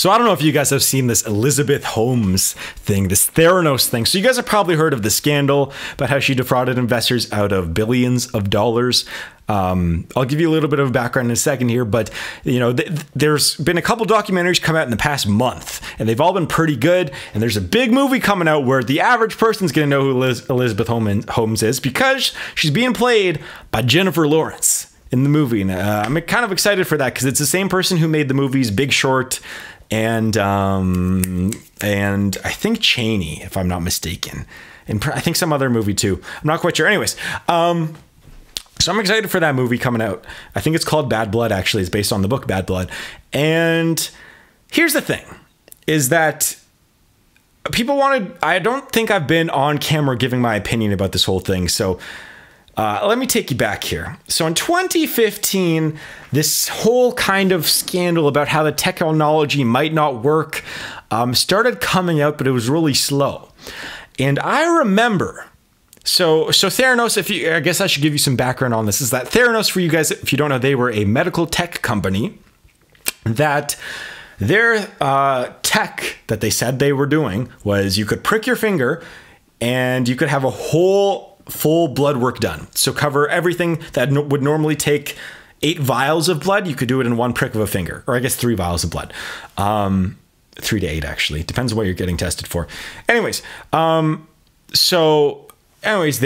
So I don't know if you guys have seen this Elizabeth Holmes thing, this Theranos thing. So you guys have probably heard of the scandal about how she defrauded investors out of billions of dollars. I'll give you a little bit of background in a second here, but you know, there's been a couple documentaries come out in the past month, and they've all been pretty good. And there's a big movie coming out where the average person's going to know who Elizabeth Holmes is because she's being played by Jennifer Lawrence in the movie. And I'm kind of excited for that because it's the same person who made the movies Big Short and I think Cheney, if I'm not mistaken, and I think some other movie too. I'm not quite sure. Anyways, so I'm excited for that movie coming out. I think it's called Bad Blood, actually. It's based on the book Bad Blood. And here's the thing, is that I don't think I've been on camera giving my opinion about this whole thing. So let me take you back here. So in 2015, this whole kind of scandal about how the technology might not work started coming out, but it was really slow. And I remember, so Theranos, I guess I should give you some background on this, is that Theranos, for you guys, if you don't know, they were a medical tech company that their tech that they said they were doing was you could prick your finger and you could have a whole full blood work done. So cover everything that would normally take 8 vials of blood. You could do it in one prick of a finger, or I guess 3 vials of blood. 3 to 8, actually. Depends on what you're getting tested for. Anyways, they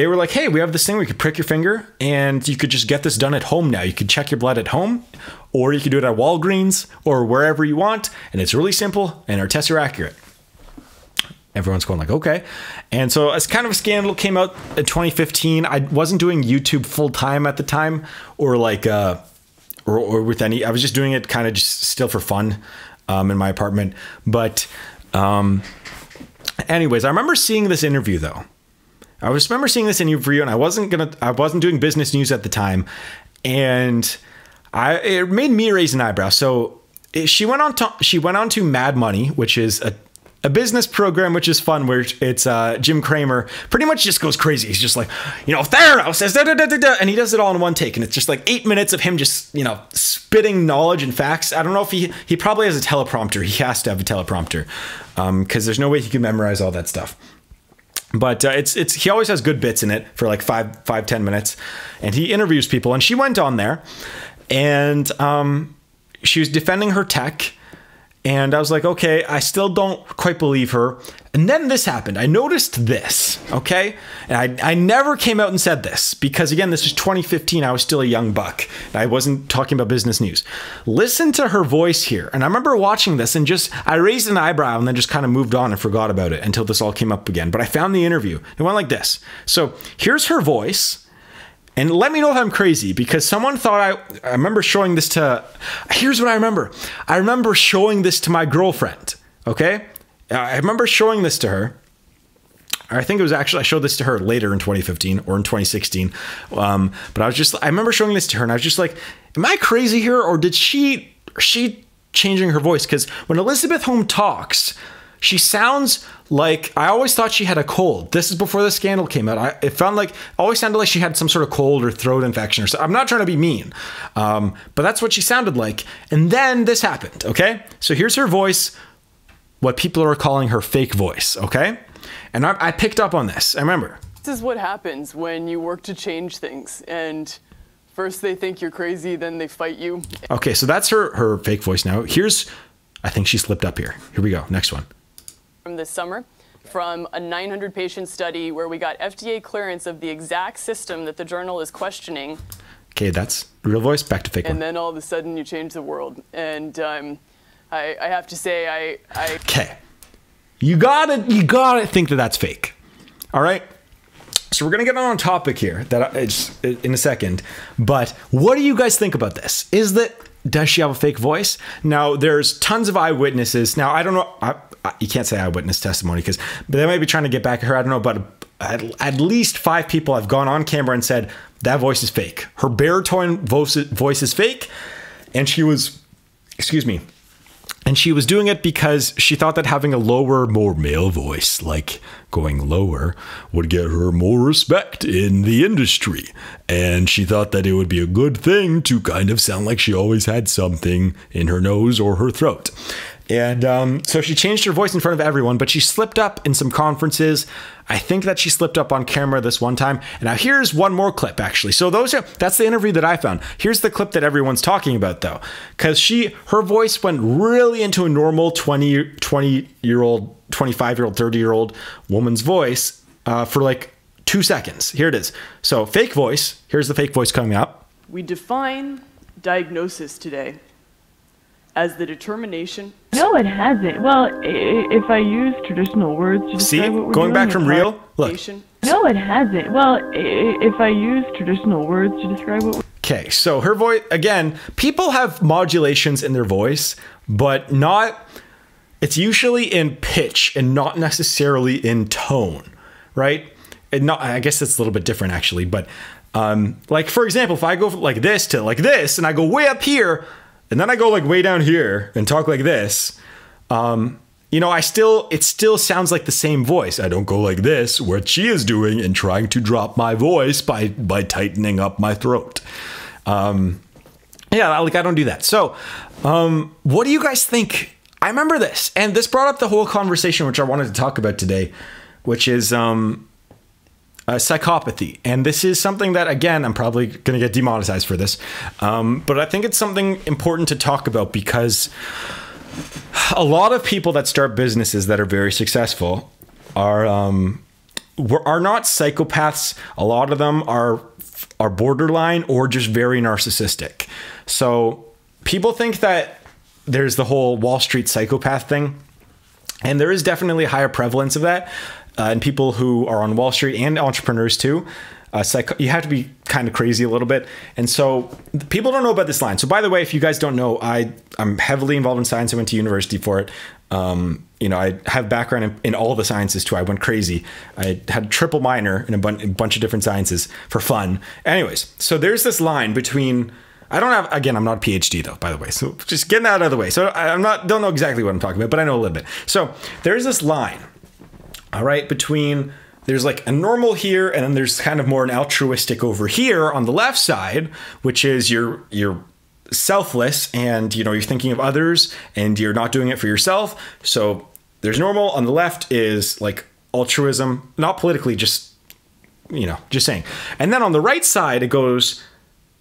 were like, hey, we have this thing where you could prick your finger and you could just get this done at home now. You could check your blood at home, or you could do it at Walgreens or wherever you want. And it's really simple and our tests are accurate. Everyone's going like, okay. And so it's kind of a scandal came out in 2015. I wasn't doing YouTube full time at the time, or like, or with any, I was just doing it kind of just still for fun in my apartment. But anyways, I remember seeing this interview though. I remember seeing this interview, and I wasn't doing business news at the time. And it made me raise an eyebrow. So she went on to Mad Money, which is a business program, which is fun, where it's Jim Cramer pretty much just goes crazy. He's just like, you know, Theranos says da, da, da, da, da, and he does it all in one take, and it's just like 8 minutes of him just, you know, spitting knowledge and facts. I don't know if he probably has a teleprompter. He has to have a teleprompter because there's no way he can memorize all that stuff. But he always has good bits in it for like 5-10 minutes, and he interviews people. And she went on there, and she was defending her tech. And I was like, okay, I still don't quite believe her. And then this happened. I noticed this, okay? And I never came out and said this because, again, this is 2015. I was still a young buck. I wasn't talking about business news. Listen to her voice here. And I remember watching this and I raised an eyebrow and then just kind of moved on and forgot about it until this all came up again. But I found the interview. It went like this. So here's her voice. And let me know if I'm crazy, because someone thought I remember showing this to, here's what I remember. I remember showing this to my girlfriend, okay? I remember showing this to her. I think it was actually, I showed this to her later in 2015 or in 2016. But I remember showing this to her and I was just like, am I crazy here? Or is she changing her voice? Because when Elizabeth Holmes talks, she sounds like, I always thought she had a cold. This is before the scandal came out. It always sounded like she had some sort of cold or throat infection or something. I'm not trying to be mean, but that's what she sounded like. And then this happened, okay? So here's her voice, what people are calling her fake voice, okay? And I picked up on this, I remember. This is what happens when you work to change things. And first they think you're crazy, then they fight you. Okay, so that's her fake voice now. I think she slipped up here. Here we go, next one. From this summer, from a 900-patient study where we got FDA clearance of the exact system that the journal is questioning. Okay, that's real voice, back to fake one. And then all of a sudden you change the world. And I have to say, Okay, you gotta think that that's fake, all right? So we're gonna get on topic here in a second, but what do you guys think about this? Does she have a fake voice? Now, there's tons of eyewitnesses. Now, I don't know. You can't say eyewitness testimony because they might be trying to get back at her. I don't know, but at least 5 people have gone on camera and said that voice is fake. Her baritone voice is fake, and she was, and she was doing it because she thought that having a lower, more male voice, like going lower, would get her more respect in the industry. And she thought that it would be a good thing to kind of sound like she always had something in her nose or her throat. And so she changed her voice in front of everyone, but she slipped up in some conferences. I think that she slipped up on camera this one time. And now here's one more clip, actually. So that's the interview that I found. Here's the clip that everyone's talking about, though, because her voice went really into a normal 20-year-old, 25-year-old, 30-year-old woman's voice for like 2 seconds. Here it is. So fake voice. Here's the fake voice coming up. We define diagnosis today as the determination. No, it hasn't. Well, if I use traditional words to describe what we're going doing, back from real, look. No, it hasn't. Well, if I use traditional words to describe what. Okay, so her voice again. People have modulations in their voice, but not. It's usually in pitch and not necessarily in tone, right? And not. I guess it's a little bit different actually, but like for example, if I go like this to like this, and I go way up here. And then I go like way down here and talk like this, you know, it still sounds like the same voice. I don't go like this, what she is doing and trying to drop my voice by tightening up my throat. Yeah, like I don't do that. So what do you guys think? I remember this, and this brought up the whole conversation, which I wanted to talk about today, which is psychopathy. And this is something that, again, I'm probably going to get demonetized for this. But I think it's something important to talk about because a lot of people that start businesses that are very successful are not psychopaths. A lot of them are borderline or just very narcissistic. So people think that there's the whole Wall Street psychopath thing. And there is definitely a higher prevalence of that. And people who are on Wall Street and entrepreneurs too, you have to be kind of crazy a little bit. And so people don't know about this line. So by the way, if you guys don't know, I'm heavily involved in science. I went to university for it. You know, I have background in all the sciences too. I went crazy. I had a triple minor in a bunch of different sciences for fun. Anyways, so there's this line between, I'm not a PhD though, by the way. So just getting that out of the way. So don't know exactly what I'm talking about, but I know a little bit. So there's this line. All right, there's like a normal here, and then there's kind of more an altruistic over here on the left side, which is you're selfless and, you know, you're thinking of others and you're not doing it for yourself. So there's normal. On the left is like altruism, not politically, just, you know, just saying. And then on the right side, it goes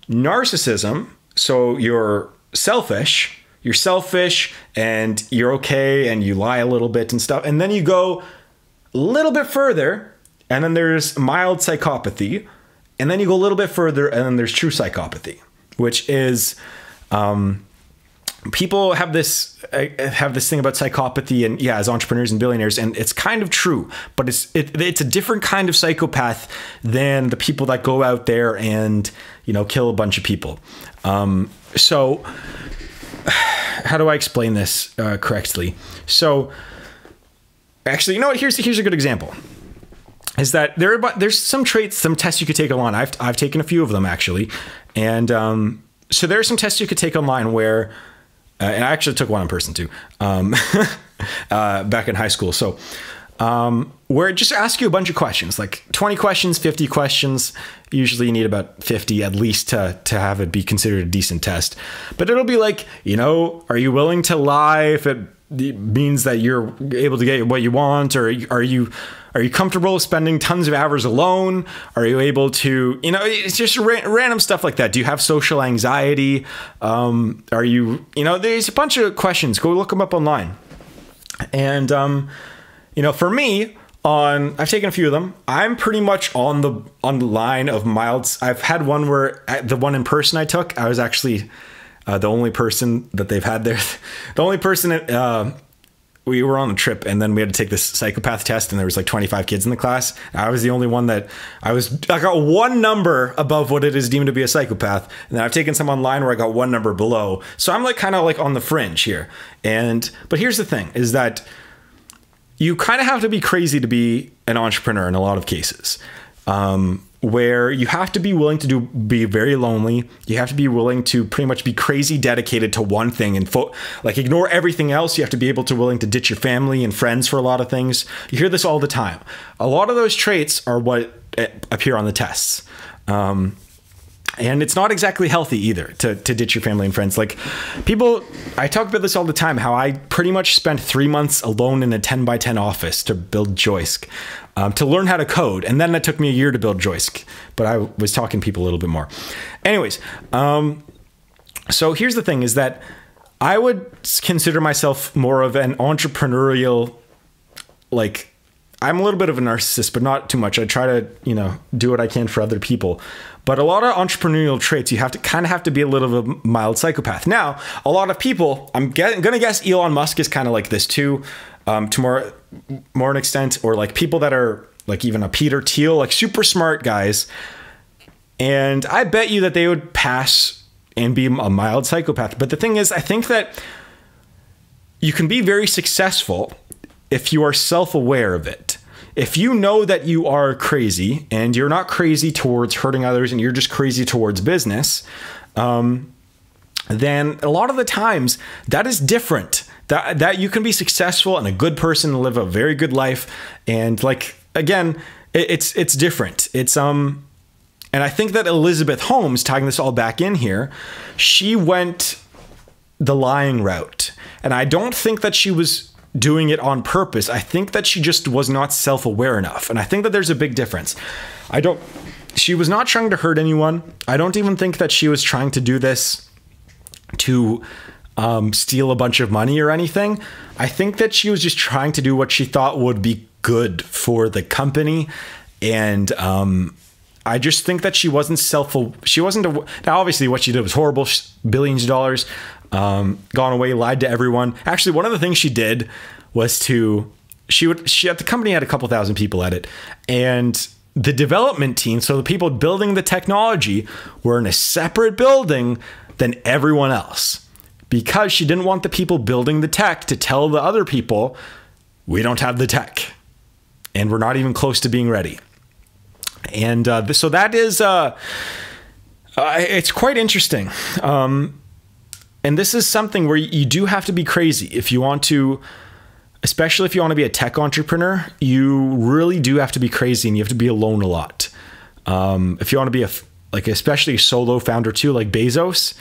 narcissism. So you're selfish and you're okay and you lie a little bit and stuff. And then you go a little bit further, and then there's mild psychopathy, and then you go a little bit further, and then there's true psychopathy, which is people have this thing about psychopathy, and yeah, as entrepreneurs and billionaires, and it's kind of true, but it's a different kind of psychopath than the people that go out there and, you know, kill a bunch of people. So how do I explain this correctly? So actually, you know what? Here's a good example. Is that there's some traits, some tests you could take online. I've taken a few of them actually, and so there are some tests you could take online where, and I actually took one in person too, back in high school. So where it just asks you a bunch of questions, like 20 questions, 50 questions. Usually you need about 50 at least to have it be considered a decent test. But it'll be like, you know, are you willing to lie if it means that you're able to get what you want, or are you comfortable spending tons of hours alone? Are you able to, you know, it's just random stuff like that. Do you have social anxiety? Are you, you know, there's a bunch of questions. Go look them up online. And you know, for me, I've taken a few of them. I'm pretty much on the line of mild. I've had one where the one in person I took, I was actually the only person that they've had there. The only person we were on a trip, and then we had to take this psychopath test, and there was like 25 kids in the class. I was the only one that I got one number above what it is deemed to be a psychopath. And then I've taken some online where I got one number below. So I'm like kind of like on the fringe here. But here's the thing is that you kind of have to be crazy to be an entrepreneur in a lot of cases. Where you have to be willing to be very lonely. You have to be willing to pretty much be crazy dedicated to one thing and like ignore everything else. You have to be able to willing to ditch your family and friends for a lot of things. You hear this all the time. A lot of those traits are what appear on the tests. And it's not exactly healthy either to ditch your family and friends. Like people, I talk about this all the time, how I pretty much spent 3 months alone in a 10 by 10 office to build Joisk, to learn how to code. And then it took me a year to build Joisk, but I was talking to people a little bit more. Anyways, so here's the thing is that I would consider myself more of an entrepreneurial, like, I'm a little bit of a narcissist, but not too much. I try to, do what I can for other people. But a lot of entrepreneurial traits, you have to kind of have to be a little of a mild psychopath. Now, a lot of people, I'm going to guess Elon Musk is kind of like this too, to more an extent, or like people that are like even a Peter Thiel, like super smart guys. And I bet you that they would pass and be a mild psychopath. But the thing is, I think that you can be very successful if you are self-aware of it. If you know that you are crazy and you're not crazy towards hurting others and you're just crazy towards business, then a lot of the times that is different. That you can be successful and a good person and live a very good life. And like, again, it's different. And I think that Elizabeth Holmes, tying this all back in here, she went the lying route. And I don't think that she was doing it on purpose. I think that she just was not self-aware enough. And I think that there's a big difference. She was not trying to hurt anyone. I don't even think that she was trying to do this to steal a bunch of money or anything. I think that she was just trying to do what she thought would be good for the company. And I just think that she wasn't now obviously what she did was horrible, billions of dollars, gone away, lied to everyone. Actually, one of the things she did was she at the company had a couple thousand people at it, and the development team, so the people building the technology, were in a separate building than everyone else, because she didn't want the people building the tech to tell the other people, we don't have the tech and we're not even close to being ready. And so that is it's quite interesting. And this is something where you do have to be crazy if you want to, especially if you want to be a tech entrepreneur. You really do have to be crazy, and you have to be alone a lot. If you want to be especially a solo founder too, like Bezos.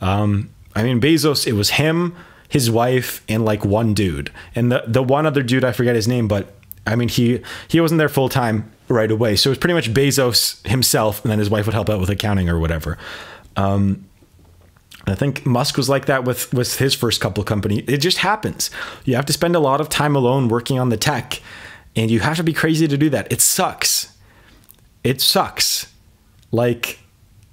Bezos, it was him, his wife, and like one dude, and the one other dude, I forget his name, but he wasn't there full time right away. So it was pretty much Bezos himself, and then his wife would help out with accounting or whatever. I think Musk was like that with his first couple of companies. It just happens. You have to spend a lot of time alone working on the tech, and you have to be crazy to do that. It sucks. It sucks. Like,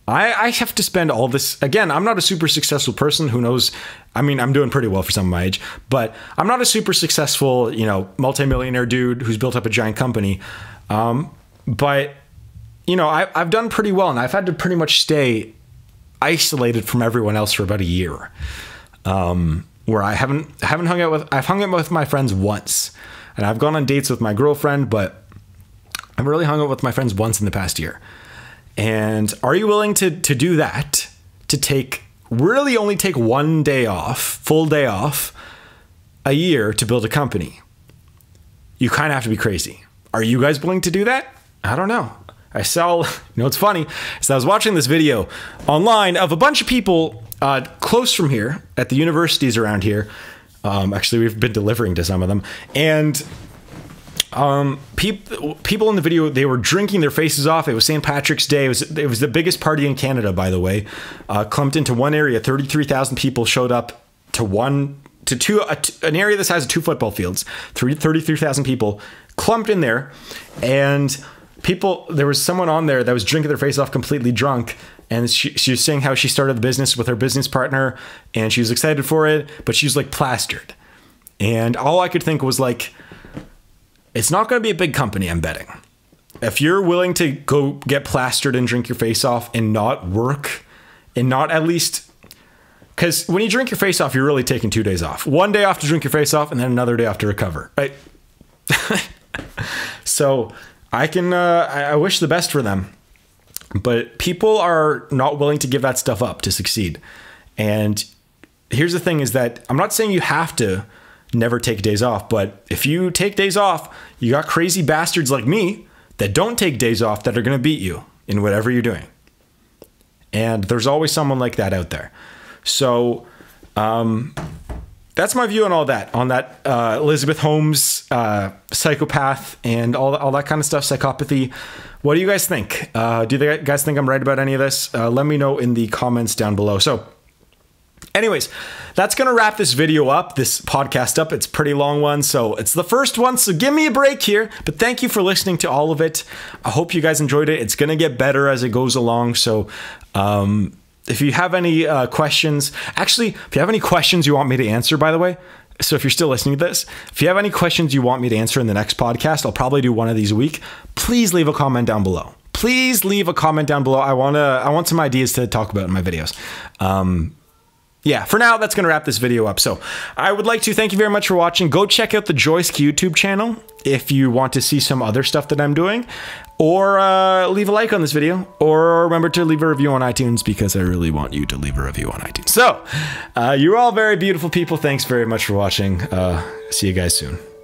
I have to spend all this. Again, I'm not a super successful person. Who knows? I'm doing pretty well for some of my age, but I'm not a super successful, multimillionaire dude who's built up a giant company. But I've done pretty well, and I've had to pretty much stay isolated from everyone else for about a year, where I've hung out with my friends once, and I've gone on dates with my girlfriend, but I've really hung out with my friends once in the past year. And are you willing to do that, to only take 1 day off, full day off a year to build a company? You kind of have to be crazy. Are you guys willing to do that? I don't know. It's funny, is I was watching this video online of a bunch of people close from here at the universities around here. Actually, we've been delivering to some of them, and people in the video, they were drinking their faces off. It was St. Patrick's Day. It was the biggest party in Canada, by the way. Clumped into one area. 33,000 people showed up to an area the size of 2 football fields. 33,000 people clumped in there, and there was someone on there that was drinking their face off, completely drunk, and she was saying how she started the business with her business partner, and she was excited for it, but she was like plastered. And all I could think was like, it's not going to be a big company, I'm betting. If you're willing to go get plastered and drink your face off and not work, and not at least, because when you drink your face off, you're really taking 2 days off. 1 day off to drink your face off, and then another day off to recover, right? So I wish the best for them, but people are not willing to give that stuff up to succeed. And here's the thing is that I'm not saying you have to never take days off, but if you take days off, you got crazy bastards like me that don't take days off that are going to beat you in whatever you're doing. And there's always someone like that out there. So that's my view on all that, Elizabeth Holmes, psychopath, and all that kind of stuff, psychopathy. What do you guys think? Do you guys think I'm right about any of this? Let me know in the comments down below. So anyways, that's going to wrap this video up, this podcast up. It's a pretty long one, so it's the first one, so give me a break here. But thank you for listening to all of it. I hope you guys enjoyed it. It's going to get better as it goes along, so if you have any questions, actually, if you have any questions you want me to answer, by the way, so if you're still listening to this, if you have any questions you want me to answer in the next podcast, I'll probably do one of these a week. Please leave a comment down below. Please leave a comment down below. I want some ideas to talk about in my videos. Yeah, for now, that's going to wrap this video up. So I would like to thank you very much for watching. Go check out the Joisk YouTube channel if you want to see some other stuff that I'm doing, or leave a like on this video, or remember to leave a review on iTunes, because I really want you to leave a review on iTunes. So you're all very beautiful people. Thanks very much for watching. See you guys soon.